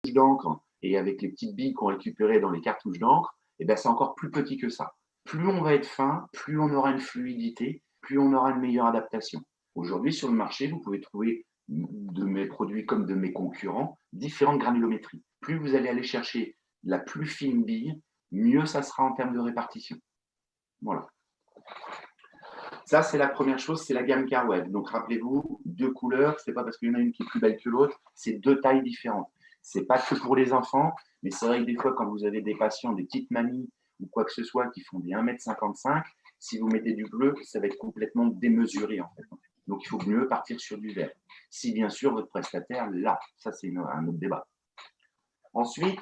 d'encre et avec les petites billes qu'on récupérait dans les cartouches d'encre, et ben, c'est encore plus petit que ça. Plus on va être fin, plus on aura une fluidité, plus on aura une meilleure adaptation. Aujourd'hui, sur le marché, vous pouvez trouver de mes produits comme de mes concurrents différentes granulométries. Plus vous allez aller chercher la plus fine bille, mieux ça sera en termes de répartition. Voilà. Ça, c'est la première chose, c'est la gamme Carweb. Donc, rappelez-vous, 2 couleurs, c'est pas parce qu'il y en a une qui est plus belle que l'autre, c'est 2 tailles différentes. C'est pas que pour les enfants, mais c'est vrai que des fois, quand vous avez des patients, des petites mamies ou quoi que ce soit qui font des 1,55 m, si vous mettez du bleu, ça va être complètement démesuré en fait. Donc, il faut mieux partir sur du vert. Si bien sûr, votre prestataire l'a, ça c'est un autre débat. Ensuite,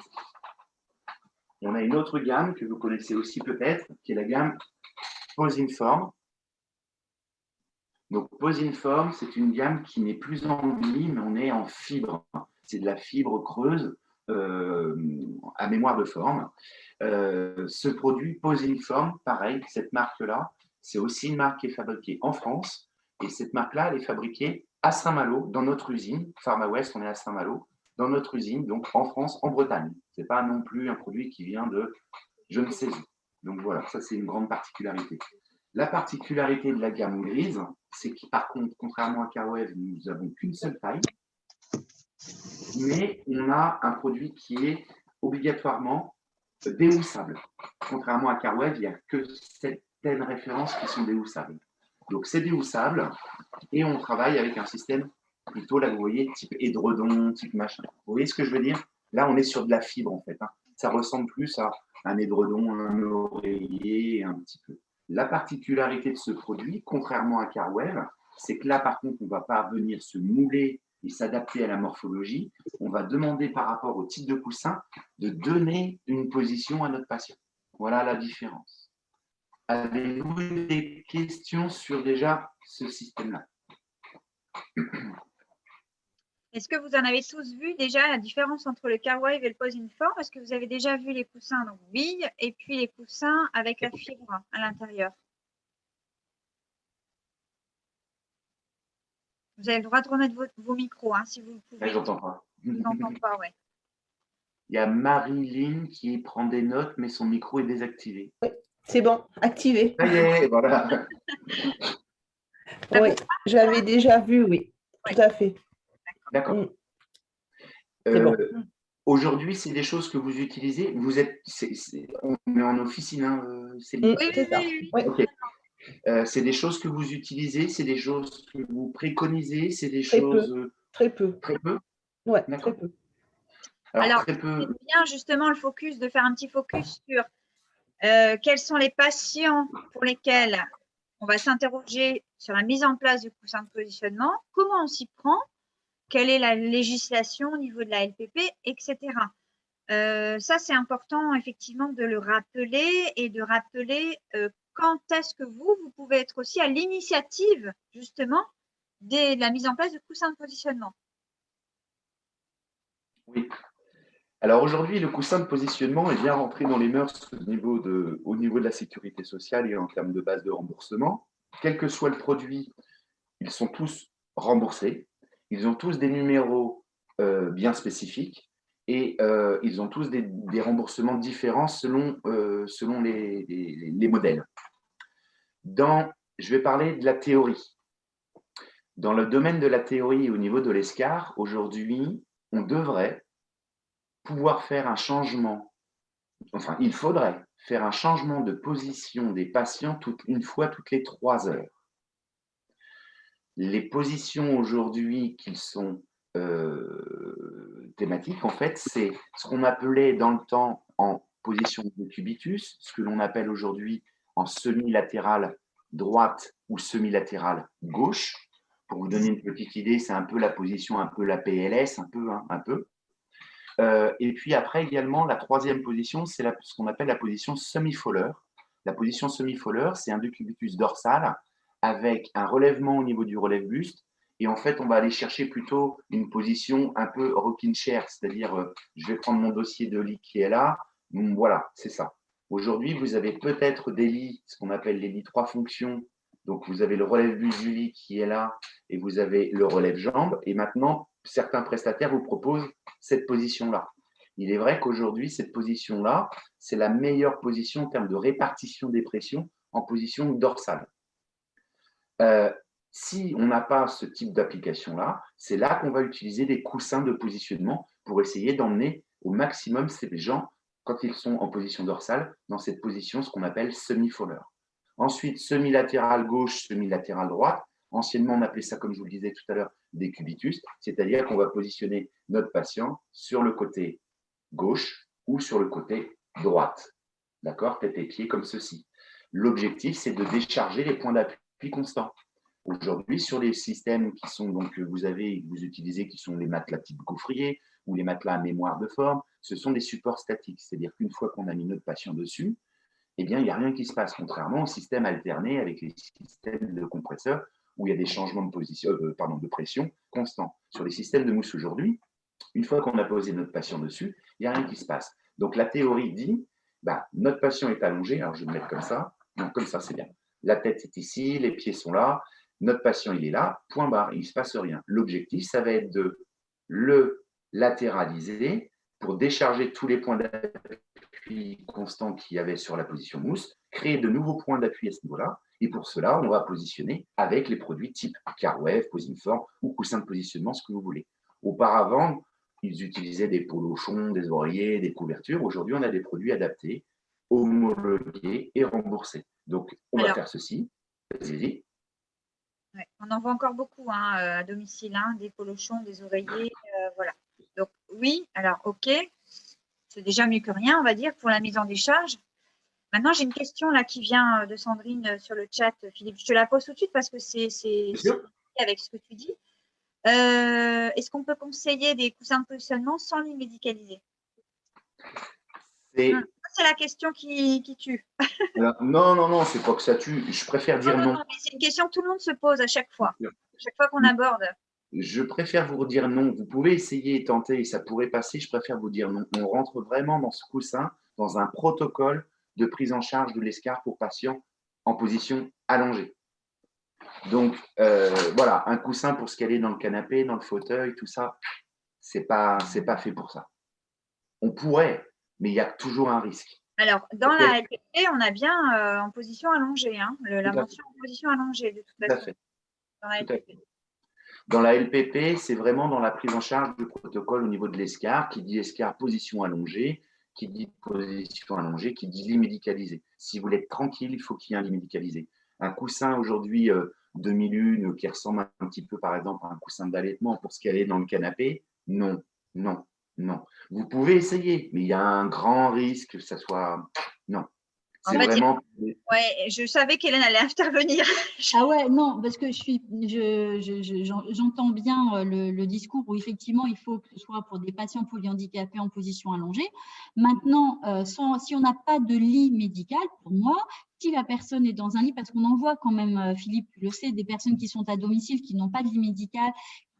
on a une autre gamme que vous connaissez aussi peut-être, qui est la gamme Posinform. Donc, Posinform, c'est une gamme qui n'est plus en bille, mais on est en fibre. C'est de la fibre creuse à mémoire de forme. Ce produit Posinform, pareil, cette marque-là, c'est aussi une marque qui est fabriquée en France. Et cette marque-là, elle est fabriquée à Saint-Malo, dans notre usine. Pharma West, on est à Saint-Malo, dans notre usine, donc en France, en Bretagne. Ce n'est pas non plus un produit qui vient de je ne sais où. Donc voilà, ça c'est une grande particularité. La particularité de la gamme grise, c'est que par contre, contrairement à Carweb, nous n'avons qu'une seule taille, mais on a un produit qui est obligatoirement déhoussables. Contrairement à Carweb, il n'y a que certaines références qui sont déhoussables. Donc c'est déhoussable et on travaille avec un système plutôt, là vous voyez, type édredon, type machin. Vous voyez ce que je veux dire? Là on est sur de la fibre en fait. Hein. Ça ressemble plus à un édredon, un oreiller, un petit peu. La particularité de ce produit, contrairement à Carweb, c'est que là par contre on ne va pas venir se mouler et s'adapter à la morphologie, on va demander par rapport au type de coussin de donner une position à notre patient. Voilà la différence. Avez-vous des questions sur déjà ce système-là? Est-ce que vous en avez tous vu déjà la différence entre le Carweb et le Posinform? Est-ce que vous avez déjà vu les coussins donc billes et puis les coussins avec la fibre à l'intérieur? Vous avez le droit de remettre vos micros hein, si vous le pouvez. J'entends pas. Je n'entends pas, ouais. Il y a Marilyn qui prend des notes, mais son micro est désactivé. Oui, c'est bon, activé. Ça y est, voilà. Oui, j'avais déjà vu, oui, ouais. tout à fait. D'accord. Bon. Aujourd'hui, c'est des choses que vous utilisez. Vous êtes, on est en officine, hein, Oui, c'est ça. Oui. Okay. C'est des choses que vous utilisez, c'est des choses que vous préconisez, c'est des très choses. Peu. Très peu. Très peu. Ouais, très peu. Alors c'est bien justement le focus, de faire un petit focus sur quels sont les patients pour lesquels on va s'interroger sur la mise en place du coussin de positionnement, comment on s'y prend, quelle est la législation au niveau de la LPP, etc. Ça, c'est important effectivement de le rappeler et de rappeler quand est-ce que vous pouvez être aussi à l'initiative justement de la mise en place du coussin de positionnement. Oui. Alors aujourd'hui, le coussin de positionnement est bien rentré dans les mœurs au niveau de la sécurité sociale et en termes de base de remboursement. Quel que soit le produit, ils sont tous remboursés. Ils ont tous des numéros bien spécifiques et ils ont tous des remboursements différents selon les modèles. Je vais parler de la théorie. Dans le domaine de la théorie au niveau de l'ESCAR, aujourd'hui, on devrait pouvoir faire un changement, enfin, il faudrait faire un changement de position des patients une fois toutes les 3 heures. Les positions aujourd'hui qui sont thématiques, en fait, c'est ce qu'on appelait dans le temps en position de cubitus, ce que l'on appelle aujourd'hui en semi-latérale droite ou semi-latérale gauche. Pour vous donner une petite idée, c'est un peu la position, un peu la PLS, un peu, hein, un peu. Et puis après également, la troisième position, c'est ce qu'on appelle la position semi-Fowler. La position semi-Fowler, c'est un décubitus dorsal avec un relèvement au niveau du relève-buste. Et en fait, on va aller chercher plutôt une position un peu rocking chair, c'est-à-dire, je vais prendre mon dossier de lit qui est là. Voilà, c'est ça. Aujourd'hui, vous avez peut-être des lits, ce qu'on appelle les lits 3 fonctions. Donc, vous avez le relève-buste du lit qui est là et vous avez le relève-jambe. Et maintenant, certains prestataires vous proposent cette position-là. Il est vrai qu'aujourd'hui, cette position-là, c'est la meilleure position en termes de répartition des pressions en position dorsale. Si on n'a pas ce type d'application-là, c'est là qu'on va utiliser des coussins de positionnement pour essayer d'emmener au maximum ces gens, quand ils sont en position dorsale, dans cette position, ce qu'on appelle semi-faller. Ensuite, semi-latéral gauche, semi-latéral droite. Anciennement, on appelait ça, comme je vous le disais tout à l'heure, des cubitus, c'est-à-dire qu'on va positionner notre patient sur le côté gauche ou sur le côté droite. D'accord? Tête et pieds comme ceci. L'objectif, c'est de décharger les points d'appui constants. Aujourd'hui, sur les systèmes qui sont donc vous utilisez, qui sont les matelas type gaufrier ou les matelas à mémoire de forme, ce sont des supports statiques. C'est-à-dire qu'une fois qu'on a mis notre patient dessus, eh bien, il n'y a rien qui se passe, contrairement au système alterné avec les systèmes de compresseurs où il y a des changements de pression constants. Sur les systèmes de mousse aujourd'hui, une fois qu'on a posé notre patient dessus, il n'y a rien qui se passe. Donc, la théorie dit, notre patient est allongé, alors je vais me mettre comme ça, non, comme ça, c'est bien. La tête est ici, les pieds sont là, notre patient, il est là, point barre, il ne se passe rien. L'objectif, ça va être de le latéraliser pour décharger tous les points d'appui constants qu'il y avait sur la position mousse, créer de nouveaux points d'appui à ce niveau-là, et pour cela, on va positionner avec les produits type Carwave, Posiform ou coussin de positionnement, ce que vous voulez. Auparavant, ils utilisaient des polochons, des oreillers, des couvertures. Aujourd'hui, on a des produits adaptés, homologués et remboursés. Donc, on va faire ceci. Vas-y. Ouais, on en voit encore beaucoup à domicile, des polochons, des oreillers, voilà. Donc oui, alors ok, c'est déjà mieux que rien, on va dire, pour la mise en décharge. Maintenant, j'ai une question là qui vient de Sandrine sur le chat, Philippe. Je te la pose tout de suite parce que c'est avec ce que tu dis. Est-ce qu'on peut conseiller des coussins de positionnement sans les médicaliser? C'est la question qui tue. Non, c'est pas que ça tue. Je préfère dire non. Non, mais c'est une question que tout le monde se pose à chaque fois qu'on aborde. Je préfère vous dire non. Vous pouvez essayer et tenter et ça pourrait passer. Je préfère vous dire non. On rentre vraiment dans ce coussin, dans un protocole de prise en charge de l'escarre pour patients en position allongée. Donc, voilà, un coussin pour se caler dans le canapé, dans le fauteuil, tout ça, c'est pas fait pour ça. On pourrait, mais il y a toujours un risque. Alors, dans la LPP, on a bien en position allongée, la mention en position allongée, de toute façon. Dans la LPP. Dans la LPP, c'est vraiment dans la prise en charge du protocole au niveau de l'escarre, qui dit escarre position allongée, qui dit position allongée, qui dit lit médicalisé. Si vous voulez être tranquille, il faut qu'il y ait un lit médicalisé. Un coussin aujourd'hui 2001 qui ressemble un petit peu, par exemple, à un coussin d'allaitement pour se caler dans le canapé, non. Vous pouvez essayer, mais il y a un grand risque que ça soit… Non. C'est vraiment… Ouais, je savais qu'Hélène allait intervenir. Ah ouais, non, parce que j'entends bien le discours où effectivement il faut que ce soit pour des patients polyhandicapés en position allongée. Maintenant, si on n'a pas de lit médical, pour moi, si la personne est dans un lit, parce qu'on en voit quand même, Philippe, tu le sais, des personnes qui sont à domicile, qui n'ont pas de lit médical,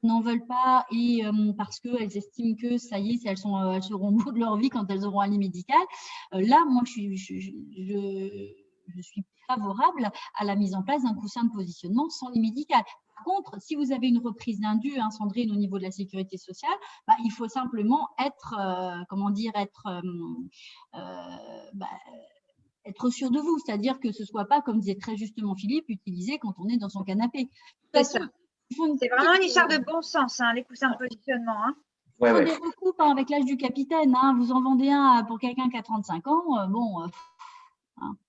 qui n'en veulent pas et parce qu'elles estiment que ça y est, elles seront au bout de leur vie quand elles auront un lit médical. Là, moi, je suis favorable à la mise en place d'un coussin de positionnement sans lit médical. Par contre, si vous avez une reprise d'indu, Sandrine, au niveau de la sécurité sociale, il faut simplement être sûr de vous, c'est-à-dire que ce ne soit pas, comme disait très justement Philippe, utilisé quand on est dans son canapé. C'est vraiment une histoire de bon sens, les coussins de positionnement. Il faut des recoupes avec l'âge du capitaine. Vous en vendez un pour quelqu'un qui a 35 ans, bon…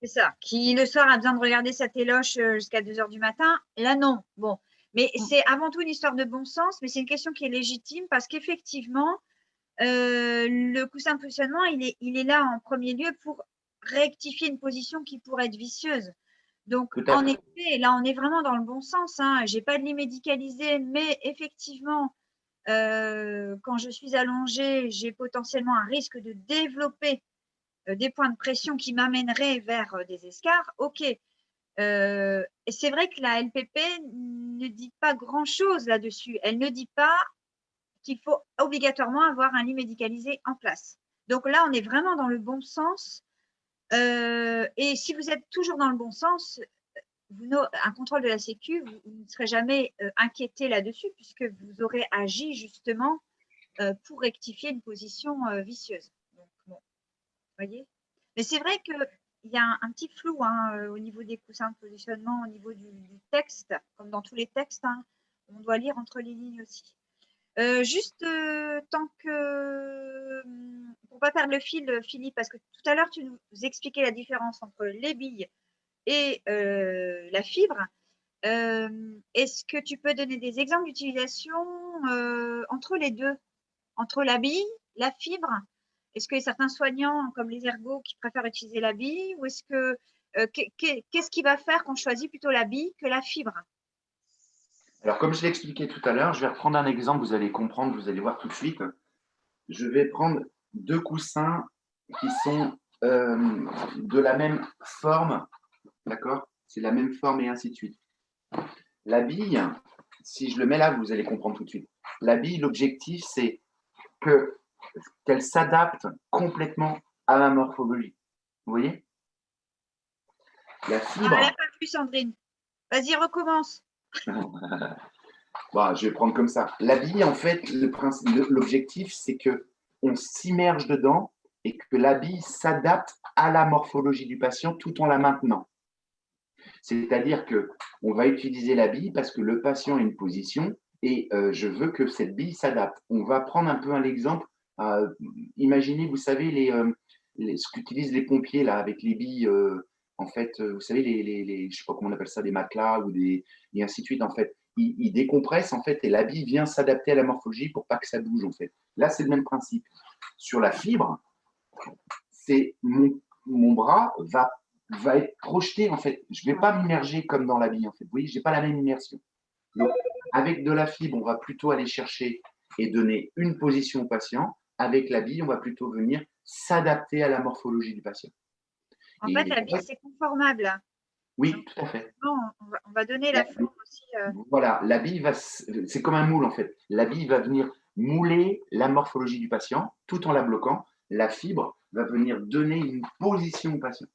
C'est ça, qui le soir a besoin de regarder sa téloche jusqu'à 2 h du matin. Là, non. Bon, mais c'est avant tout une histoire de bon sens, mais c'est une question qui est légitime parce qu'effectivement, le coussin de positionnement, il est là en premier lieu pour rectifier une position qui pourrait être vicieuse. Donc, en effet, là, on est vraiment dans le bon sens. Je n'ai pas de lit médicalisé, mais effectivement, quand je suis allongée, j'ai potentiellement un risque de développer des points de pression qui m'amèneraient vers des escarres, ok. Et c'est vrai que la LPP ne dit pas grand-chose là-dessus. Elle ne dit pas qu'il faut obligatoirement avoir un lit médicalisé en place. Donc là, on est vraiment dans le bon sens. Et si vous êtes toujours dans le bon sens, un contrôle de la Sécu, vous ne serez jamais inquiété là-dessus puisque vous aurez agi justement pour rectifier une position vicieuse. Donc, bon, vous voyez. Mais c'est vrai qu'il y a un petit flou au niveau des coussins de positionnement, au niveau du texte, comme dans tous les textes, on doit lire entre les lignes aussi. Juste tant que, pour ne pas perdre le fil, Philippe, parce que tout à l'heure, tu nous expliquais la différence entre les billes et la fibre. Est-ce que tu peux donner des exemples d'utilisation entre les deux, entre la bille, la fibre? Est-ce que certains soignants, comme les ergots, qui préfèrent utiliser la bille, ou est-ce que qu'est-ce qui va faire qu'on choisit plutôt la bille que la fibre? Alors, comme je l'ai expliqué tout à l'heure, je vais reprendre un exemple, vous allez comprendre, vous allez voir tout de suite. Je vais prendre deux coussins qui sont de la même forme, d'accord? C'est la même forme et ainsi de suite. La bille, si je le mets là, vous allez comprendre tout de suite. La bille, l'objectif, c'est qu'elle s'adapte complètement à la morphologie. Vous voyez? La fibre… Elle n'a pas pu, Sandrine. Vas-y, recommence. Bon, je vais prendre comme ça. La bille, en fait, l'objectif, c'est qu'on s'immerge dedans et que la bille s'adapte à la morphologie du patient tout en la maintenant. C'est-à-dire qu'on va utiliser la bille parce que le patient a une position et je veux que cette bille s'adapte. On va prendre un peu l'exemple. Imaginez, vous savez, ce qu'utilisent les pompiers là, avec les billes, en fait, vous savez, je ne sais pas comment on appelle ça, des matelas et ainsi de suite, en fait. Ils décompressent, en fait, et la bille vient s'adapter à la morphologie pour pas que ça bouge, en fait. Là, c'est le même principe. Sur la fibre, c'est mon bras va être projeté, en fait. Je ne vais pas m'immerger comme dans la bille, en fait. Vous voyez, je n'ai pas la même immersion. Donc, avec de la fibre, on va plutôt aller chercher et donner une position au patient. Avec la bille, on va plutôt venir s'adapter à la morphologie du patient. En fait, la bille, c'est conformable. Oui, donc, tout à fait. On va donner la forme aussi. Voilà, la bille c'est comme un moule en fait. La bille va venir mouler la morphologie du patient tout en la bloquant. La fibre va venir donner une position au patient.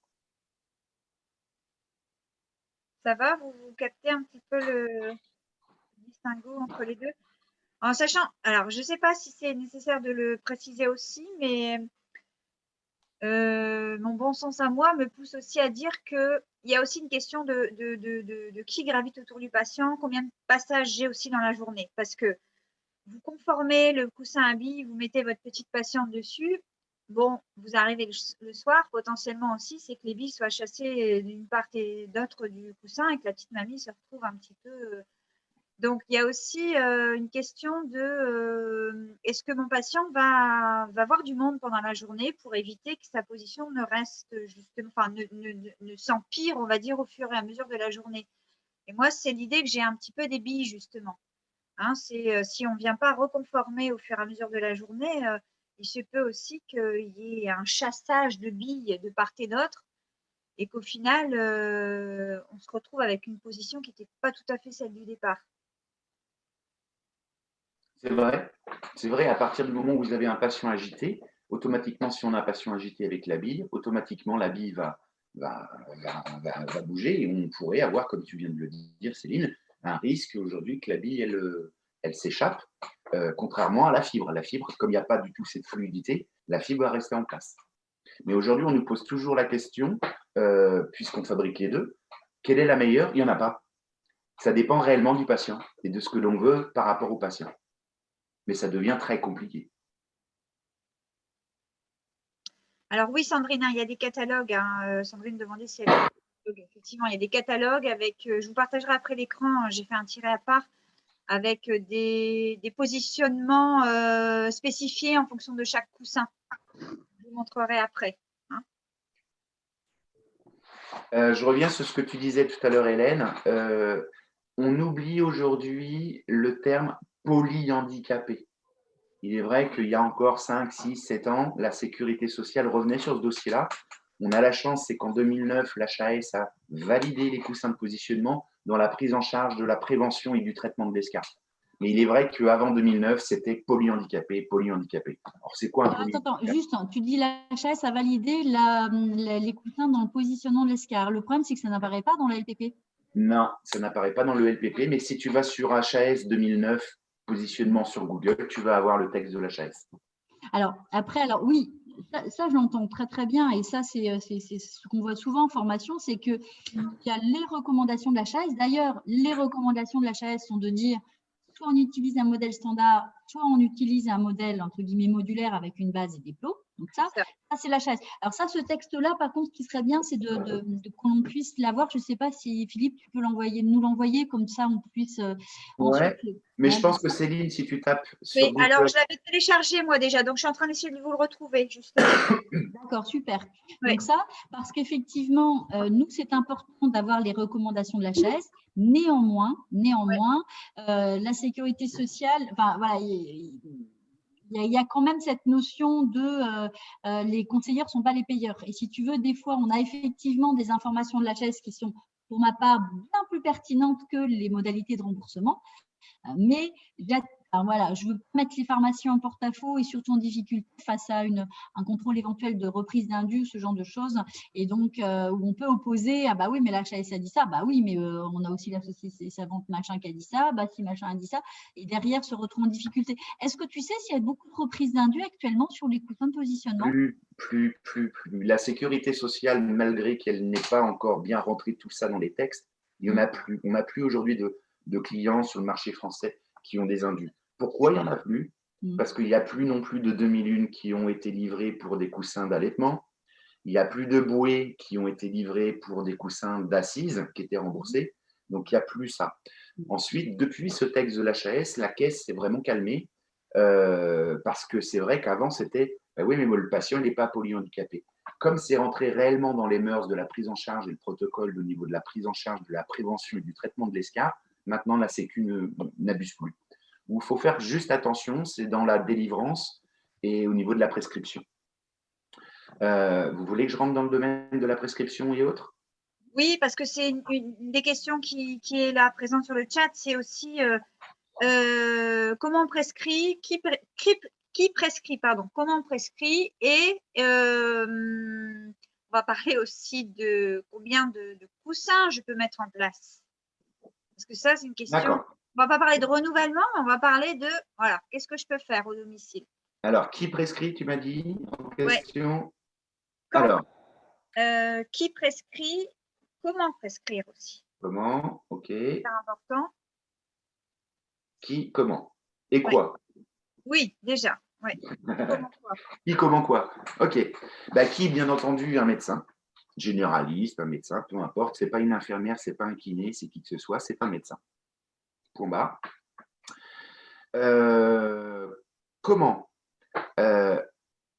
Ça va, vous captez un petit peu le distinguo entre les deux? En sachant, alors je ne sais pas si c'est nécessaire de le préciser aussi, mais mon bon sens à moi me pousse aussi à dire qu'il y a aussi une question de qui gravite autour du patient, combien de passages j'ai aussi dans la journée. Parce que vous conformez le coussin à billes, vous mettez votre petite patiente dessus. Bon, vous arrivez le soir, potentiellement aussi, c'est que les billes soient chassées d'une part et d'autre du coussin et que la petite mamie se retrouve un petit peu… Donc, il y a aussi une question de est-ce que mon patient va voir du monde pendant la journée pour éviter que sa position ne reste justement, enfin, ne s'empire, on va dire, au fur et à mesure de la journée. Et moi, c'est l'idée que j'ai un petit peu des billes, justement. C'est si on ne vient pas reconformer au fur et à mesure de la journée, il se peut aussi qu'il y ait un chassage de billes de part et d'autre et qu'au final, on se retrouve avec une position qui n'était pas tout à fait celle du départ. C'est vrai, à partir du moment où vous avez un patient agité, automatiquement, si on a un patient agité avec la bille, automatiquement, la bille va bouger et on pourrait avoir, comme tu viens de le dire, Céline, un risque aujourd'hui que la bille, elle s'échappe, contrairement à la fibre. La fibre, comme il n'y a pas du tout cette fluidité, la fibre va rester en place. Mais aujourd'hui, on nous pose toujours la question, puisqu'on fabrique les deux, quelle est la meilleure? Il n'y en a pas. Ça dépend réellement du patient et de ce que l'on veut par rapport au patient. Mais ça devient très compliqué. Alors oui, Sandrine, il y a des catalogues. Sandrine demandait si il y avait des catalogues. Effectivement, il y a des catalogues avec, je vous partagerai après l'écran, j'ai fait un tiret à part, avec des positionnements spécifiés en fonction de chaque coussin. Je vous montrerai après. Je reviens sur ce que tu disais tout à l'heure, Hélène. On oublie aujourd'hui le terme polyhandicapé. Il est vrai qu'il y a encore 5, 6, 7 ans, la sécurité sociale revenait sur ce dossier-là. On a la chance, c'est qu'en 2009, l'HAS a validé les coussins de positionnement dans la prise en charge de la prévention et du traitement de l'escarpe. Mais il est vrai qu'avant 2009, c'était polyhandicapé. Alors, c'est quoi un polyhandicapé? Attends, juste, tu dis l'HAS a validé les coussins dans le positionnement de l'escarpe. Le problème, c'est que ça n'apparaît pas dans la LPP. Non, ça n'apparaît pas dans le LPP, mais si tu vas sur HAS 2009, positionnement sur Google, tu vas avoir le texte de l'HAS. Alors, après, oui, ça je l'entends très très bien, et ça c'est ce qu'on voit souvent en formation, c'est qu'il y a les recommandations de l'HAS. D'ailleurs, les recommandations de l'HAS sont de dire soit on utilise un modèle standard, soit on utilise un modèle entre guillemets modulaire avec une base et des plots. Donc ça c'est l'HAS. Alors ça, ce texte-là, par contre, ce qui serait bien, c'est qu'on puisse l'avoir. Je ne sais pas si Philippe, tu peux nous l'envoyer, comme ça on puisse ouais, mais je pense que Céline, si tu tapes sur Google… alors je l'avais téléchargé moi déjà, donc je suis en train d'essayer de vous le retrouver, justement. D'accord, super. Donc ça, parce qu'effectivement, nous, c'est important d'avoir les recommandations de l'HAS. Néanmoins, la sécurité sociale, enfin voilà, il y a quand même cette notion de les conseillers ne sont pas les payeurs. Et si tu veux, des fois, on a effectivement des informations de l'HAS qui sont, pour ma part, bien plus pertinentes que les modalités de remboursement. Mais voilà, je veux mettre les pharmaciens en porte-à-faux et surtout en difficulté face à un contrôle éventuel de reprise d'indu, ce genre de choses. Et donc, où on peut opposer, ah bah oui, mais la HAS a dit ça, bah oui, mais on a aussi la société savante machin qui a dit ça, bah si machin a dit ça, et derrière se retrouve en difficulté. Est-ce que tu sais s'il y a beaucoup de reprises d'indu actuellement sur les coussins de positionnement? Plus. La sécurité sociale, malgré qu'elle n'ait pas encore bien rentré tout ça dans les textes, il n'y en a plus. On n'a plus aujourd'hui de clients sur le marché français qui ont des indus. Pourquoi il n'y en a plus? Parce qu'il n'y a plus non plus de 2001 qui ont été livrés pour des coussins d'allaitement. Il n'y a plus de bouées qui ont été livrés pour des coussins d'assises qui étaient remboursés. Donc, il n'y a plus ça. Ensuite, depuis ce texte de l'HAS, la caisse s'est vraiment calmée parce que c'est vrai qu'avant, c'était oui, mais le patient n'est pas polyhandicapé. Comme c'est rentré réellement dans les mœurs de la prise en charge et le protocole au niveau de la prise en charge de la prévention et du traitement de l'escar, maintenant, la Sécu n'abuse plus. Où il faut faire juste attention, c'est dans la délivrance et au niveau de la prescription. Vous voulez que je rentre dans le domaine de la prescription et autres? Oui, parce que c'est une des questions qui est là présente sur le chat, c'est aussi comment on prescrit, qui prescrit, pardon, comment on prescrit, et on va parler aussi de combien de coussins je peux mettre en place. Parce que ça, c'est une question. On ne va pas parler de renouvellement, on va parler de, voilà, qu'est-ce que je peux faire au domicile. Alors, qui prescrit, tu m'as dit en question? Alors. Qui prescrit, comment prescrire aussi. Comment, ok. C'est important. Qui, comment et quoi? Oui, déjà. Ouais. Comment, quoi. Qui, comment, quoi? Ok. Bah, qui, bien entendu, un médecin généraliste, un médecin, peu importe. C'est pas une infirmière, c'est pas un kiné, c'est qui que ce soit, c'est un médecin. Point barre. Comment?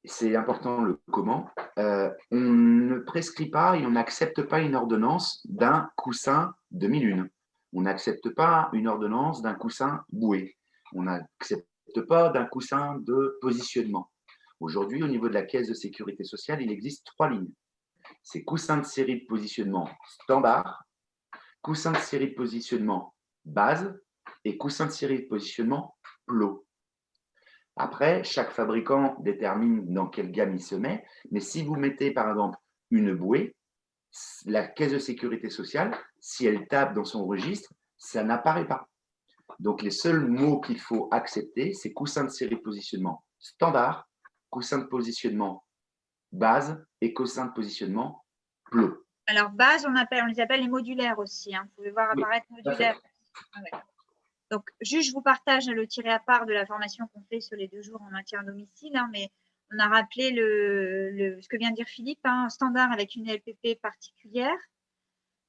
C'est important le comment. On ne prescrit pas et on n'accepte pas une ordonnance d'un coussin 2001. On n'accepte pas une ordonnance d'un coussin bouée. On n'accepte pas d'un coussin de positionnement. Aujourd'hui, au niveau de la caisse de sécurité sociale, il existe 3 lignes. C'est coussin de série de positionnement standard, coussin de série de positionnement base et coussin de série de positionnement plot. Après, chaque fabricant détermine dans quelle gamme il se met, mais si vous mettez par exemple une bouée, la caisse de sécurité sociale, si elle tape dans son registre, ça n'apparaît pas. Donc les seuls mots qu'il faut accepter, c'est coussin de série de positionnement standard, coussin de positionnement base et coussin de positionnement plot. Alors base, on les appelle les modulaires aussi. Hein. Vous pouvez voir apparaître modulaire. Donc, juste, je vous partage le tiré à part de la formation qu'on fait sur les 2 jours en maintien à domicile, hein, mais on a rappelé ce que vient de dire Philippe, hein, standard avec une LPP particulière.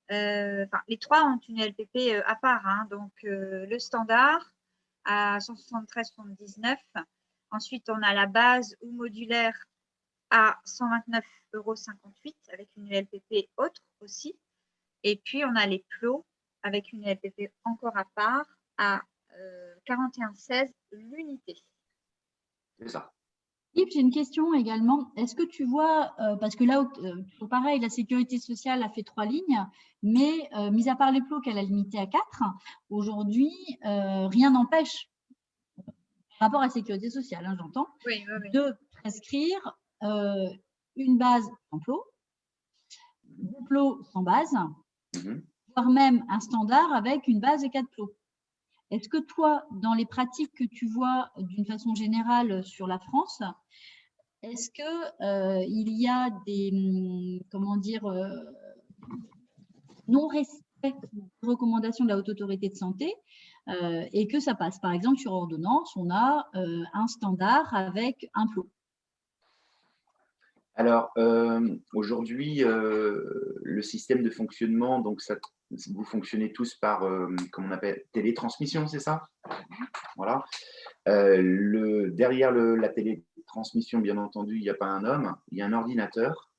Les 3 ont une LPP à part, hein, donc le standard à 173,79 €. Ensuite, on a la base ou modulaire à 129,58 € avec une LPP autre aussi. Et puis, on a les plots avec une LPP encore à part à 41,16 € l'unité. C'est ça. Philippe, j'ai une question également. Est-ce que tu vois, parce que là, pareil, la sécurité sociale a fait 3 lignes, mais mis à part les plots qu'elle a limité à 4, aujourd'hui, rien n'empêche, par rapport à la sécurité sociale, hein, j'entends, de prescrire une base en plot, 2 plots sans base, voire même un standard avec une base et 4 plots. Est-ce que toi, dans les pratiques que tu vois d'une façon générale sur la France, est-ce que il y a des, comment dire, non-respect des recommandations de la Haute Autorité de Santé et que ça passe? Par exemple, sur ordonnance, on a un standard avec un plot. Alors, aujourd'hui, le système de fonctionnement, donc vous fonctionnez tous par, comment on appelle, télétransmission, c'est ça? Voilà. Derrière la télétransmission, bien entendu, il n'y a pas un homme, il y a un ordinateur.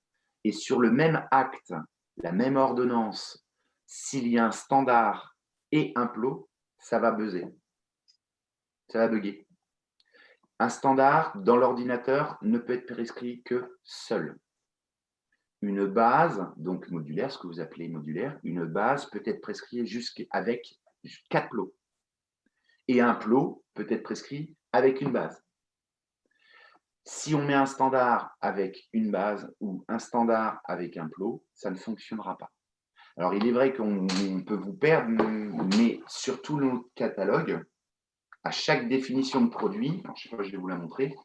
Et sur le même acte, la même ordonnance, s'il y a un standard et un plot, ça va buzzer. Ça va bugger. Un standard dans l'ordinateur ne peut être prescrit que seul. Une base, donc modulaire, ce que vous appelez modulaire, une base peut être prescrite avec 4 plots. Et un plot peut être prescrit avec une base. Si on met un standard avec une base ou un standard avec un plot, ça ne fonctionnera pas. Alors, il est vrai qu'on peut vous perdre, mais sur tout le catalogue, à chaque définition de produit, je ne sais pas, je vais vous la montrer,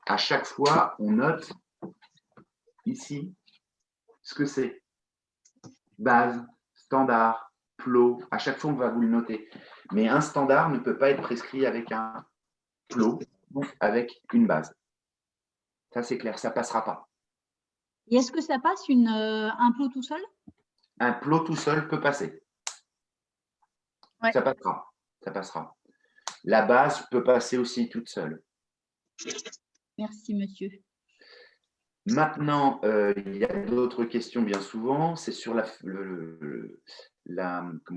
à chaque fois, on note ici ce que c'est. Base, standard, plot, à chaque fois, on va vous le noter. Mais un standard ne peut pas être prescrit avec un plot ou avec une base. Ça, c'est clair, ça ne passera pas. Et est-ce que ça passe un plot tout seul? Un plot tout seul peut passer. Ouais. Ça passera. Ça passera. La base peut passer aussi toute seule. Merci, monsieur. Maintenant, il y a d'autres questions bien souvent, c'est sur comment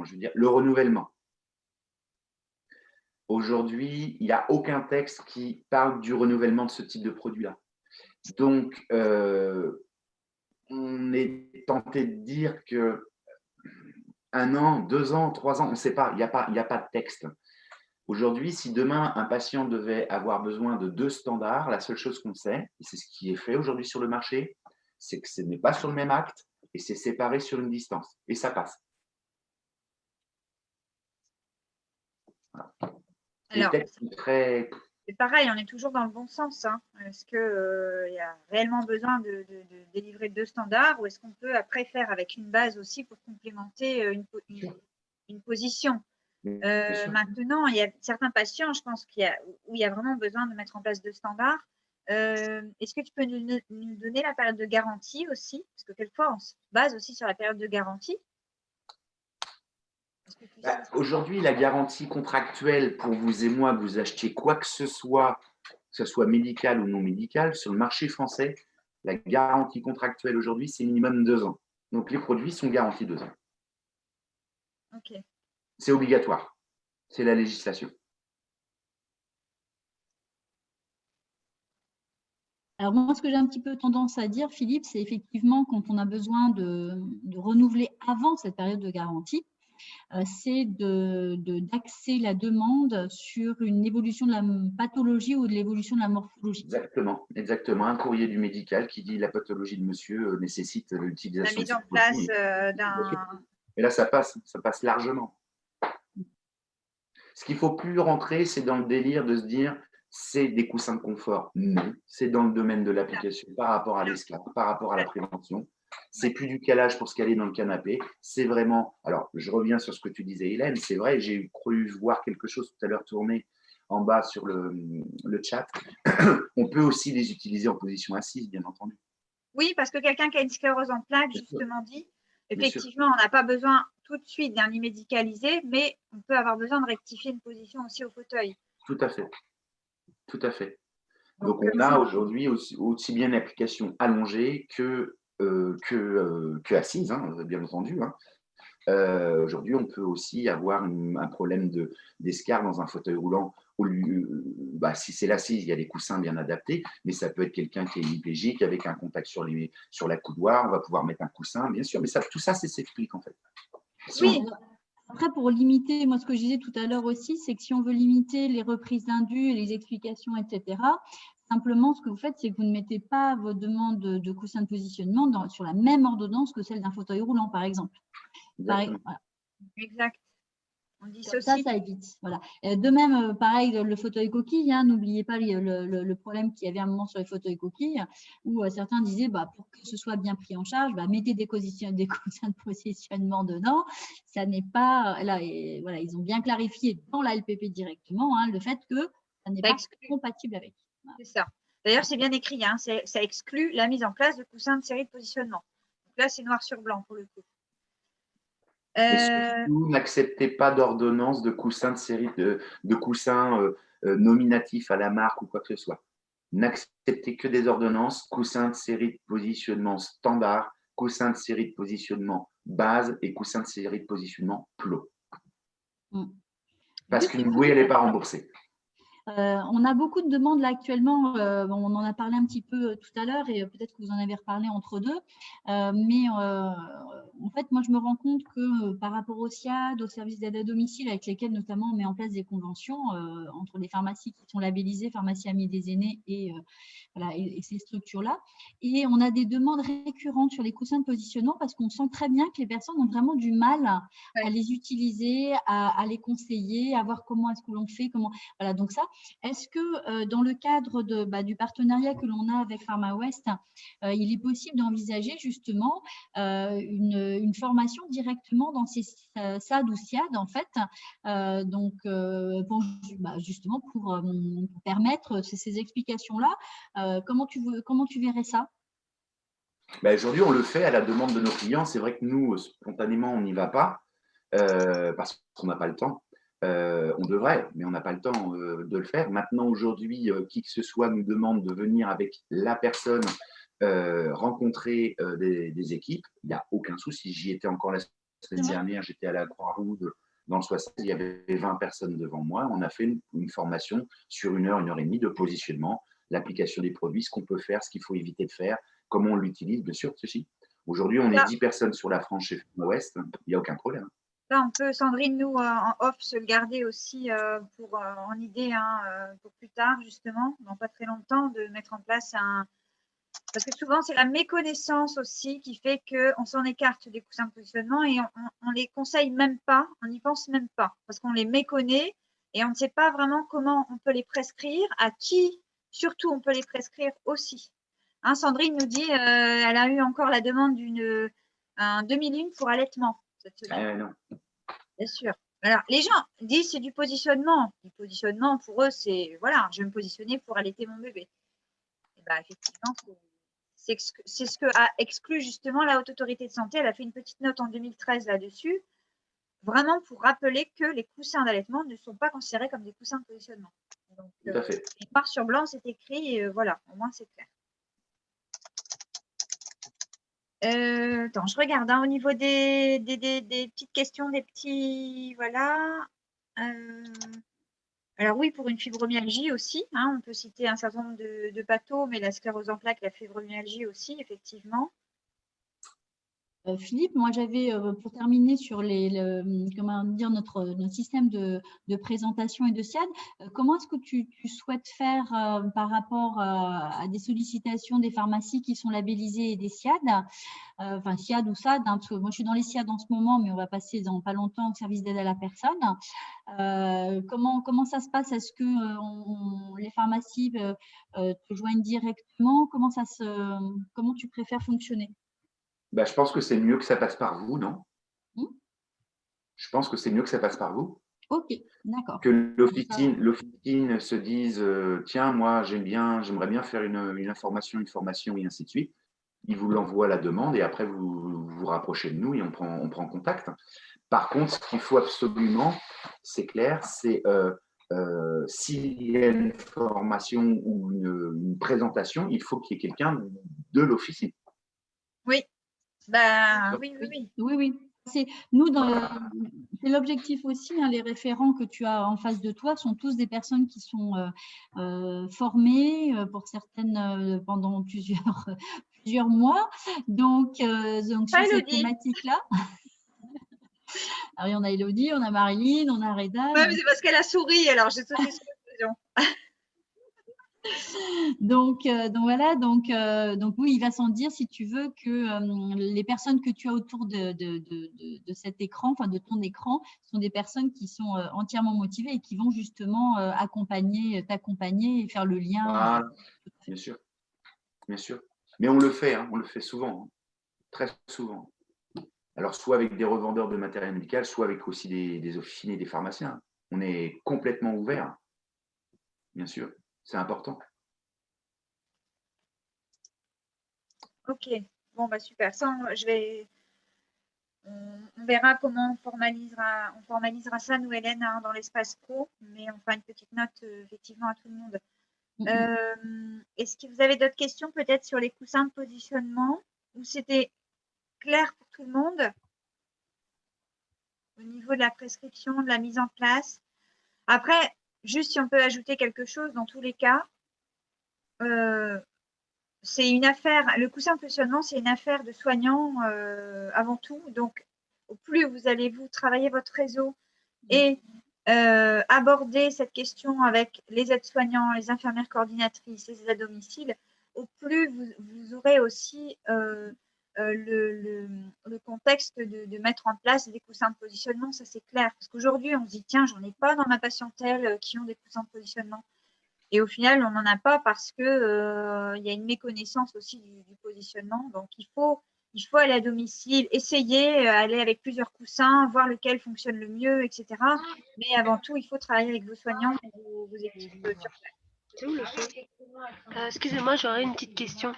je veux dire, le renouvellement. Aujourd'hui, il n'y a aucun texte qui parle du renouvellement de ce type de produit-là. Donc, on est tenté de dire que 1 an, 2 ans, 3 ans, on ne sait pas, il n'y a pas de texte. Aujourd'hui, si demain un patient devait avoir besoin de 2 standards, la seule chose qu'on sait, et c'est ce qui est fait aujourd'hui sur le marché, c'est que ce n'est pas sur le même acte et c'est séparé sur une distance. Et ça passe. Voilà. Alors, très... c'est pareil, on est toujours dans le bon sens. Hein. Est-ce qu'il y a réellement besoin de délivrer 2 standards ou est-ce qu'on peut après faire avec une base aussi pour complémenter une position? Maintenant, il y a certains patients, je pense, où il y a vraiment besoin de mettre en place 2 standards. Est-ce que tu peux nous donner la période de garantie aussi? Parce que quelquefois, on se base aussi sur la période de garantie. Aujourd'hui, la garantie contractuelle pour vous et moi, que vous achetiez quoi que ce soit médical ou non médical, sur le marché français, la garantie contractuelle aujourd'hui, c'est minimum 2 ans. Donc, les produits sont garantis 2 ans. Ok. C'est obligatoire. C'est la législation. Alors moi, ce que j'ai un petit peu tendance à dire, Philippe, c'est effectivement quand on a besoin de renouveler avant cette période de garantie, c'est d'axer la demande sur une évolution de la pathologie ou de l'évolution de la morphologie. Exactement, exactement. Un courrier du médical qui dit la pathologie de monsieur nécessite l'utilisation de cette place d'un… Et là, ça passe largement. Ce qu'il ne faut plus rentrer, c'est dans le délire de se dire c'est des coussins de confort. Non, c'est dans le domaine de l'application par rapport à l'esclave, par rapport à la prévention. C'est plus du calage pour se caler dans le canapé. C'est vraiment… Alors, je reviens sur ce que tu disais, Hélène. C'est vrai, j'ai cru voir quelque chose tout à l'heure tourner en bas sur le chat. On peut aussi les utiliser en position assise, bien entendu. Oui, parce que quelqu'un qui a une sclérose en plaques, justement dit, effectivement, on n'a pas besoin tout de suite d'un lit médicalisé, mais on peut avoir besoin de rectifier une position aussi au fauteuil. Tout à fait. Tout à fait. Donc, on a aujourd'hui aussi bien une application allongée que assise, hein, bien entendu. Hein. Aujourd'hui, on peut aussi avoir un problème d'escarre dans un fauteuil roulant. Si c'est l'assise, il y a des coussins bien adaptés, mais ça peut être quelqu'un qui est hémiplégique avec un contact sur la coudoir. On va pouvoir mettre un coussin, bien sûr, mais tout ça, c'est s'explique en fait. Oui. Après, pour limiter, moi, ce que je disais tout à l'heure aussi, c'est que si on veut limiter les reprises d'indus, les explications, etc., simplement, ce que vous faites, c'est que vous ne mettez pas vos demandes de coussin de positionnement sur la même ordonnance que celle d'un fauteuil roulant, par exemple. Exact. On Comme dissocie. ça évite. Voilà. De même, pareil, le fauteuil coquille, hein, n'oubliez pas le problème qu'il y avait à un moment sur les fauteuils coquilles, où certains disaient, pour que ce soit bien pris en charge, mettez des coussins de positionnement dedans. Ça n'est pas, là, et voilà, ils ont bien clarifié dans la LPP directement le fait que ça n'est pas compatible avec. Voilà. C'est ça. D'ailleurs, c'est bien écrit, hein, ça exclut la mise en place de coussins de série de positionnement. Donc là, c'est noir sur blanc pour le coup. Et surtout, n'acceptez pas d'ordonnance de coussins de série, de coussins nominatifs à la marque ou quoi que ce soit. N'acceptez que des ordonnances, coussins de série de positionnement standard, coussins de série de positionnement base et coussins de série de positionnement plot. Parce qu'une bouée, elle n'est pas remboursée. On a beaucoup de demandes là actuellement, on en a parlé un petit peu tout à l'heure et peut-être que vous en avez reparlé entre deux, mais en fait, moi, je me rends compte que par rapport au SIAD, aux services d'aide à domicile avec lesquels notamment on met en place des conventions entre les pharmacies qui sont labellisées, pharmacie amie des aînés et ces structures-là, et on a des demandes récurrentes sur les coussins de positionnement parce qu'on sent très bien que les personnes ont vraiment du mal à les utiliser, à les conseiller, à voir comment est-ce que l'on fait, voilà, donc ça. Est-ce que dans le cadre du partenariat que l'on a avec PharmaWest, il est possible d'envisager justement une formation directement dans ces SAD ou SIAD en fait, justement pour permettre ces explications-là, comment tu verrais ça? Aujourd'hui, on le fait à la demande de nos clients. C'est vrai que nous, spontanément, on n'y va pas parce qu'on n'a pas le temps. On devrait, mais on n'a pas le temps de le faire. Maintenant, aujourd'hui, qui que ce soit nous demande de venir avec la personne rencontrer des équipes. Il n'y a aucun souci. J'y étais encore la semaine dernière, j'étais à la Croix-Rouge dans le 60, il y avait 20 personnes devant moi. On a fait une formation sur 1 heure et demie de positionnement, l'application des produits, ce qu'on peut faire, ce qu'il faut éviter de faire, comment on l'utilise, bien sûr, ceci. Aujourd'hui, on est 10 personnes sur la France chez PharmaWest, il n'y a aucun problème. Là, on peut, Sandrine, nous, en off, se le garder aussi pour, en idée pour plus tard, justement, dans pas très longtemps, de mettre en place un… Parce que souvent, c'est la méconnaissance aussi qui fait qu'on s'en écarte des coussins de positionnement et on les conseille même pas, on n'y pense même pas, parce qu'on les méconnaît et on ne sait pas vraiment comment on peut les prescrire, à qui, surtout, on peut les prescrire aussi. Hein, Sandrine nous dit, elle a eu encore la demande d'un demi-lune pour allaitement cette semaine. Non. Bien sûr. Alors, les gens disent c'est du positionnement. Du positionnement, pour eux, c'est voilà, je vais me positionner pour allaiter mon bébé. Et ben, effectivement, c'est ce que a exclu justement la Haute Autorité de Santé. Elle a fait une petite note en 2013 là-dessus, vraiment pour rappeler que les coussins d'allaitement ne sont pas considérés comme des coussins de positionnement. Donc, tout à fait. Noir sur blanc, c'est écrit, voilà, au moins c'est clair. Attends, je regarde au niveau des petites questions, des petits… Voilà. Alors oui, pour une fibromyalgie aussi, on peut citer un certain nombre de pathos, mais la sclérose en plaques, la fibromyalgie aussi, effectivement. Philippe, moi j'avais, pour terminer sur notre système de présentation et de SIAD, comment est-ce que tu souhaites faire par rapport à des sollicitations des pharmacies qui sont labellisées et des SIAD, enfin SIAD ou SAD, parce que moi je suis dans les SIAD en ce moment, mais on va passer dans pas longtemps au service d'aide à la personne. Comment ça se passe? Est-ce que les pharmacies te joignent directement? Comment tu préfères fonctionner? Je pense que c'est mieux que ça passe par vous, non? Je pense que c'est mieux que ça passe par vous. Ok, d'accord. Que l'officine se dise tiens, moi j'aimerais bien faire une formation et ainsi de suite. Ils vous l'envoient à la demande et après vous vous rapprochez de nous et on prend contact. Par contre, ce qu'il faut absolument, c'est clair, c'est s'il y a une formation ou une présentation, il faut qu'il y ait quelqu'un de l'officine. Oui. Oui. C'est l'objectif aussi, les référents que tu as en face de toi sont tous des personnes qui sont formées, pour certaines pendant plusieurs mois, donc sur cette thématique-là. Alors, il y en a Elodie, on a Marilyn, on a Reda. Oui, mais c'est parce qu'elle a souri, alors j'ai sauté sur l'occasion. Donc voilà, donc oui, il va sans dire, si tu veux, que les personnes que tu as autour de cet écran, enfin de ton écran, sont des personnes qui sont entièrement motivées et qui vont justement t'accompagner et faire le lien. Voilà, bien sûr, bien sûr. Mais on le fait souvent, hein, très souvent. Alors, soit avec des revendeurs de matériel médical, soit avec aussi des officines et des pharmaciens. On est complètement ouvert, bien sûr. C'est important. Ok, bon, bah super. Ça, on verra comment on formalisera ça, nous, Hélène, hein, dans l'espace pro, mais on fera une petite note, effectivement, à tout le monde. Est-ce que vous avez d'autres questions, peut-être, sur les coussins de positionnement, ou c'était clair pour tout le monde au niveau de la prescription, de la mise en place? Après, juste si on peut ajouter quelque chose, dans tous les cas, c'est une affaire, le coussin de positionnement, c'est une affaire de soignants avant tout. Donc, au plus vous allez vous travailler votre réseau et aborder cette question avec les aides-soignants, les infirmières coordinatrices, les aides à domicile, au plus vous aurez aussi le contexte de mettre en place des coussins de positionnement, ça c'est clair. Parce qu'aujourd'hui, on se dit, tiens, j'en ai pas dans ma patientèle qui ont des coussins de positionnement. Et au final, on n'en a pas parce qu'il y a une méconnaissance aussi du positionnement. Donc, il faut aller à domicile, essayer, aller avec plusieurs coussins, voir lequel fonctionne le mieux, etc. Mais avant tout, il faut travailler avec vos soignants et vos équipes sur place. C'est où le son? Excusez-moi, j'aurais une petite question.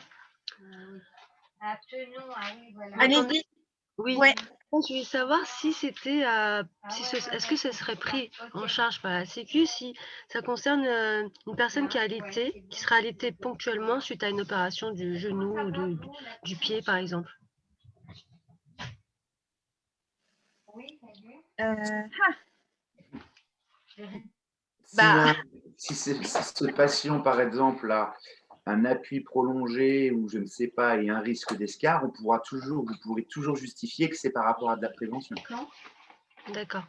Allez-y. Oui. Ouais. Je voulais savoir si c'était, est-ce que ce serait pris en charge par la Sécu si ça concerne une personne qui sera allaitée ponctuellement suite à une opération du genou ou du pied, par exemple. Si ce patient, par exemple, a un appui prolongé ou je ne sais pas, et un risque d'escar, vous pourrez toujours justifier que c'est par rapport à de la prévention. D'accord.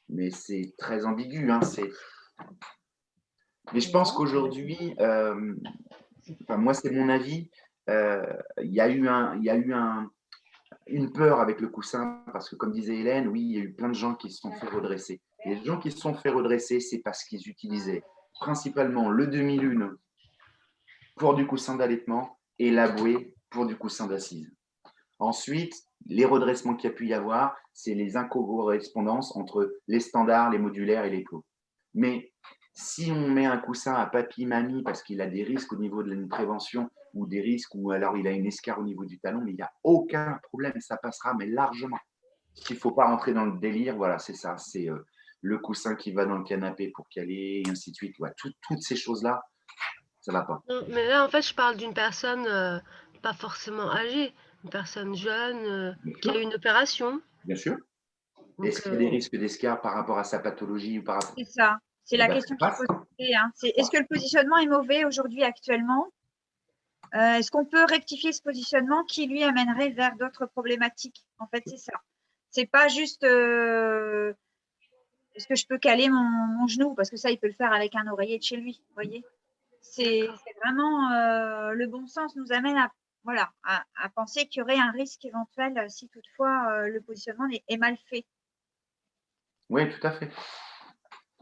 Mais c'est très ambigu. Hein, mais je pense qu'aujourd'hui, moi c'est mon avis, il y a eu une peur avec le coussin, parce que comme disait Hélène, oui, il y a eu plein de gens qui se sont fait redresser. Et les gens qui se sont fait redresser, c'est parce qu'ils utilisaient principalement le demi-lune pour du coussin d'allaitement et la bouée pour du coussin d'assise. Ensuite, les redressements qu'il y a pu y avoir, c'est les incorrespondances entre les standards, les modulaires et les clos. Mais si on met un coussin à papy-mamie parce qu'il a des risques au niveau de la prévention ou des risques ou alors il a une escarre au niveau du talon, mais il n'y a aucun problème, ça passera, mais largement. Il ne faut pas rentrer dans le délire, voilà, c'est ça, c'est le coussin qui va dans le canapé pour caler, et ainsi de suite. Ouais, toutes ces choses-là, ça ne va pas. Non, mais là, en fait, je parle d'une personne pas forcément âgée, une personne jeune qui a eu une opération. Bien sûr. Donc, est-ce qu'il y a des risques d'escarre par rapport à sa pathologie ou par rapport... C'est ça. C'est la question qu'il faut se poser. Hein. Est-ce que le positionnement est mauvais aujourd'hui, actuellement? Est-ce qu'on peut rectifier ce positionnement qui lui amènerait vers d'autres problématiques? En fait, c'est ça. C'est pas juste est-ce que je peux caler mon genou, parce que ça, il peut le faire avec un oreiller de chez lui. Vous voyez, c'est vraiment le bon sens nous amène à penser qu'il y aurait un risque éventuel si toutefois le positionnement est mal fait. Oui, tout à fait.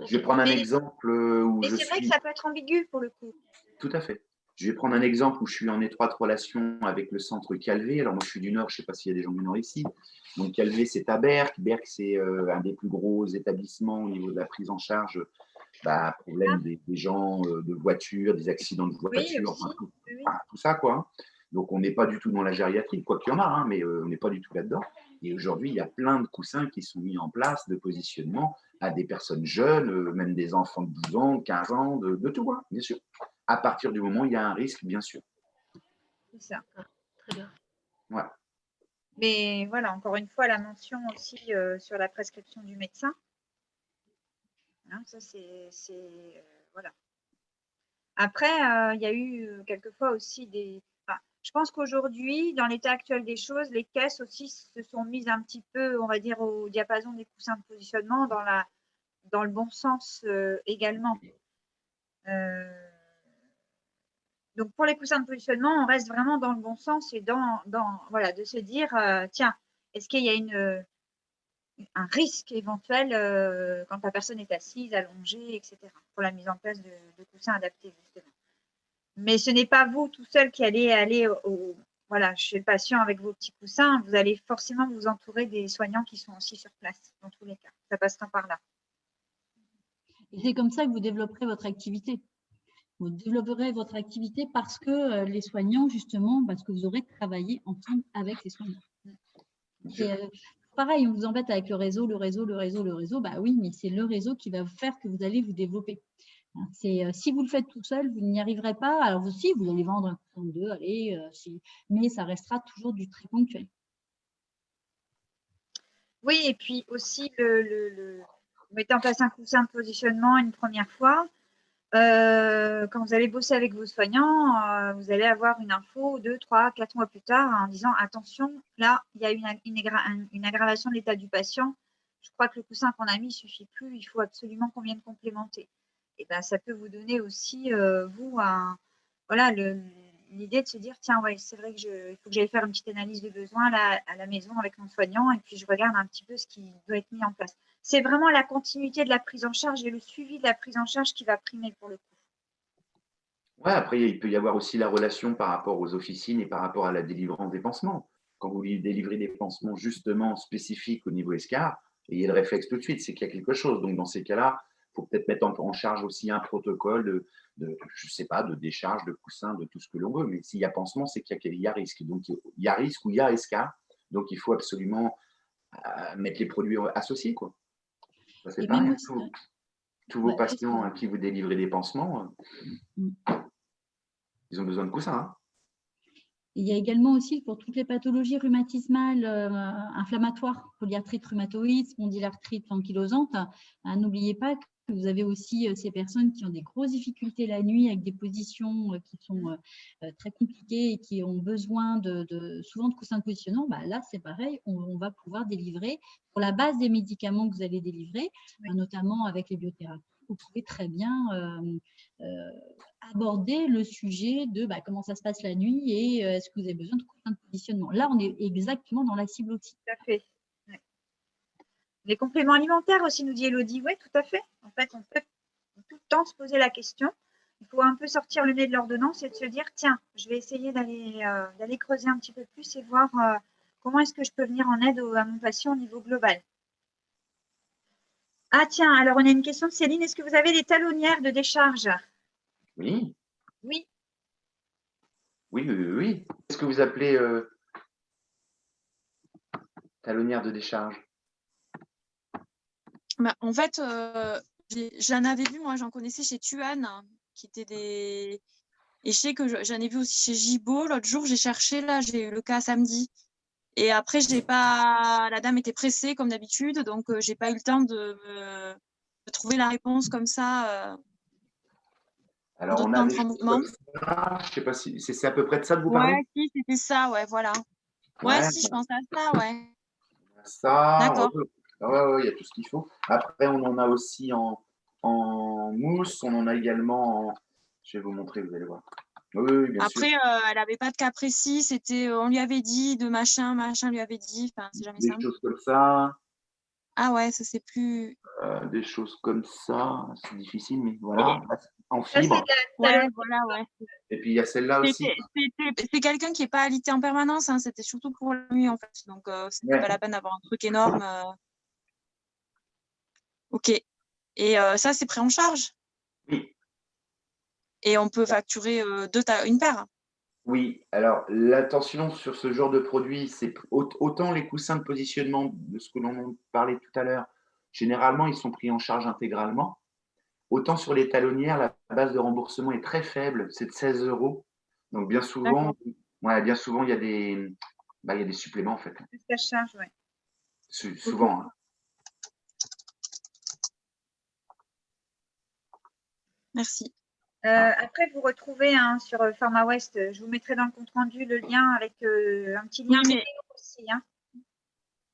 Je vais prendre un exemple où je suis… C'est vrai que ça peut être ambigu pour le coup. Tout à fait. Je vais prendre un exemple où je suis en étroite relation avec le centre Calvé. Alors moi, je suis du Nord, je ne sais pas s'il y a des gens du Nord ici. Donc Calvé, c'est à Berck. Berck, c'est un des plus gros établissements au niveau de la prise en charge problème des gens de voiture, des accidents de voiture, tout ça, quoi. Donc on n'est pas du tout dans la gériatrie, quoi qu'il y en a, hein, mais on n'est pas du tout là-dedans. Et aujourd'hui, il y a plein de coussins qui sont mis en place de positionnement à des personnes jeunes, même des enfants de 12 ans, 15 ans, de tout, hein, bien sûr. À partir du moment où il y a un risque, bien sûr. C'est ça. Très bien. Ouais. Mais voilà, encore une fois, la mention aussi sur la prescription du médecin. Hein, ça, c'est voilà. Après, il y a eu quelquefois aussi des… je pense qu'aujourd'hui, dans l'état actuel des choses, les caisses aussi se sont mises un petit peu, on va dire, au diapason des coussins de positionnement dans le bon sens également. Donc, pour les coussins de positionnement, on reste vraiment dans le bon sens et voilà, de se dire, tiens, est-ce qu'il y a un risque éventuel quand la personne est assise, allongée, etc. pour la mise en place de coussins adaptés, justement. Mais ce n'est pas vous tout seul qui allez aller voilà, chez le patient avec vos petits coussins. Vous allez forcément vous entourer des soignants qui sont aussi sur place, dans tous les cas. Ça passera par là. Et c'est comme ça que vous développerez votre activité. Vous développerez votre activité parce que les soignants, justement, parce que vous aurez travaillé ensemble avec les soignants. Pareil, on vous embête avec le réseau. Bah oui, mais c'est le réseau qui va faire que vous allez vous développer. Si vous le faites tout seul, vous n'y arriverez pas. Alors aussi, vous allez vendre un coussin de 2, allez, mais ça restera toujours du très ponctuel. Oui, et puis aussi, vous mettez en place un coussin de positionnement une première fois. Quand vous allez bosser avec vos soignants, vous allez avoir une info 2, 3, 4 mois plus tard en disant attention, là, il y a une aggravation de l'état du patient. Je crois que le coussin qu'on a mis ne suffit plus, il faut absolument qu'on vienne complémenter. Et ben, ça peut vous donner aussi, vous, voilà, l'idée de se dire tiens, ouais, c'est vrai il faut que j'aille faire une petite analyse de besoin là, à la maison avec mon soignant et puis je regarde un petit peu ce qui doit être mis en place. C'est vraiment la continuité de la prise en charge et le suivi de la prise en charge qui va primer pour le coup. Ouais, après, il peut y avoir aussi la relation par rapport aux officines et par rapport à la délivrance des pansements. Quand vous délivrez des pansements justement spécifiques au niveau escar, ayez le réflexe tout de suite, c'est qu'il y a quelque chose. Donc, dans ces cas-là, il faut peut-être mettre en charge aussi un protocole je sais pas, de décharge, de coussin, de tout ce que l'on veut. Mais s'il y a pansement, c'est qu'il y a risque. Donc, il y a risque ou il y a escar. Donc, il faut absolument mettre les produits associés, quoi. Ça, c'est pareil. Tous vos patients à qui vous délivrez des pansements, ils ont besoin de coussins. Hein. Il y a également aussi pour toutes les pathologies rhumatismales inflammatoires, polyarthrite rhumatoïde, spondylarthrite ankylosante. N'oubliez pas que vous avez aussi ces personnes qui ont des grosses difficultés la nuit avec des positions qui sont très compliquées et qui ont besoin souvent de coussins de positionnement. Bah, là, c'est pareil, on va pouvoir délivrer pour la base des médicaments que vous allez délivrer, notamment avec les biothérapies. Vous pouvez très bien aborder le sujet de comment ça se passe la nuit et est-ce que vous avez besoin de coussins de positionnement. Là, on est exactement dans la cible aussi. Tout à fait. Ouais. Les compléments alimentaires aussi, nous dit Elodie. Oui, tout à fait. En fait, on peut tout le temps se poser la question. Il faut un peu sortir le nez de l'ordonnance et de se dire, tiens, je vais essayer d'aller creuser un petit peu plus et voir comment est-ce que je peux venir en aide à mon patient au niveau global. Ah tiens, alors on a une question de Céline. Est-ce que vous avez des talonnières de décharge? Oui. Oui. Oui. Qu'est-ce que vous appelez talonnière de décharge? En fait, j'en avais vu, moi, j'en connaissais chez Tuan, qui étaient des... Et je sais que j'en ai vu aussi chez Gibo. L'autre jour, j'ai cherché, là, j'ai eu le cas samedi. Et après, la dame était pressée, comme d'habitude, donc j'ai pas eu le temps de trouver la réponse comme ça. Alors, on a des choses comme ça. Je sais pas si c'est à peu près de ça que vous parlez. Ouais, si, c'était ça, ouais, voilà. Ouais, si, je pense à ça, ouais. Ça, d'accord. Ouais, il y a tout ce qu'il faut. Après, on en a aussi en mousse, on en a également en... Je vais vous montrer, vous allez voir. Oui, bien sûr. Après, elle n'avait pas de cas précis, c'était, on lui avait dit de machin lui avait dit, enfin, c'est jamais simple. Des choses comme ça. Ah ouais, ça c'est plus... Des choses comme ça, c'est difficile, mais voilà, en fibre. Ouais, voilà, ouais. Et puis il y a celle-là aussi. C'est quelqu'un qui n'est pas alité en permanence, hein, c'était surtout pour la nuit en fait, donc c'était pas la peine d'avoir un truc énorme. Ok. Et ça, c'est pris en charge? Oui. Et on peut facturer une paire? Oui, alors l'attention sur ce genre de produit, c'est autant les coussins de positionnement de ce que l'on parlait tout à l'heure, généralement ils sont pris en charge intégralement. Autant sur les talonnières, la base de remboursement est très faible, c'est de 16 €. Donc bien souvent, il y a des suppléments en fait. Ça charge, ouais. Souvent. Hein. Merci. Après, vous retrouvez sur PharmaWest, je vous mettrai dans le compte rendu le lien avec un petit lien vidéo aussi. Hein.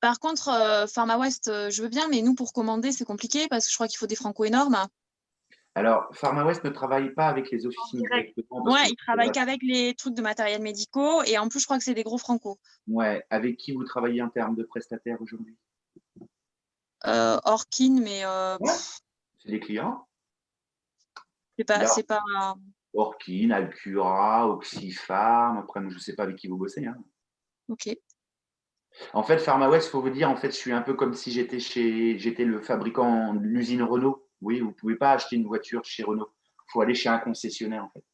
Par contre, PharmaWest, je veux bien, mais nous, pour commander, c'est compliqué parce que je crois qu'il faut des francos énormes. Alors, PharmaWest ne travaille pas avec les officines direct. directement. Parce Ouais, que ils travaillent qu'avec les trucs de matériel médicaux et en plus, je crois que c'est des gros franco. Ouais, avec qui vous travaillez en termes de prestataires aujourd'hui? Orkin, mais Ouais, c'est des clients. c'est pas, Là, c'est pas. Orkin, Alcura, Oxypharm. Après, moi, je ne sais pas avec qui vous bossez, hein. Ok. En fait, PharmaWest, il faut vous dire, en fait, je suis un peu comme si j'étais le fabricant de l'usine Renault. Oui, vous ne pouvez pas acheter une voiture chez Renault. Il faut aller chez un concessionnaire, en fait.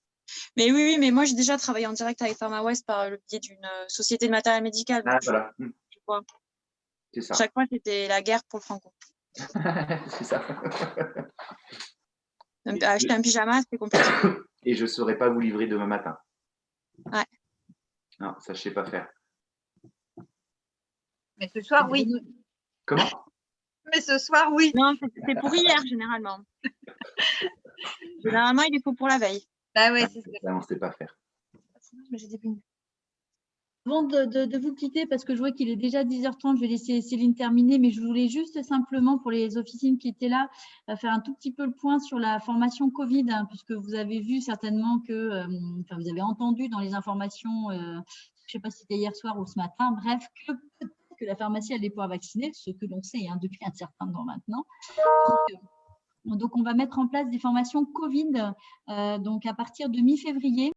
Mais oui, mais moi, j'ai déjà travaillé en direct avec PharmaWest par le biais d'une société de matériel médical. Ah, Donc, voilà, je vois. c'est ça. Chaque fois, c'était la guerre pour le franco. C'est ça. Acheter un pyjama, c'était compliqué. Et je ne saurais pas vous livrer demain matin. Ouais. Non, ça, je ne sais pas faire. Mais ce soir, oui. Comment? Mais ce soir, oui. Non, c'est pour hier, généralement. Généralement, il est faux pour la veille. Bah ouais, c'est ça. Ça, on ne sait pas faire. Mais j'ai des pingles. Avant de vous quitter, parce que je vois qu'il est déjà 10h30, je vais laisser Céline terminer, mais je voulais juste simplement, pour les officines qui étaient là, faire un tout petit peu le point sur la formation Covid, hein, puisque vous avez vu certainement que, enfin, vous avez entendu dans les informations, je ne sais pas si c'était hier soir ou ce matin, bref, que peut-être que la pharmacie allait pouvoir vacciner, ce que l'on sait depuis un certain temps maintenant. Donc, on va mettre en place des formations Covid, donc à partir de mi-février.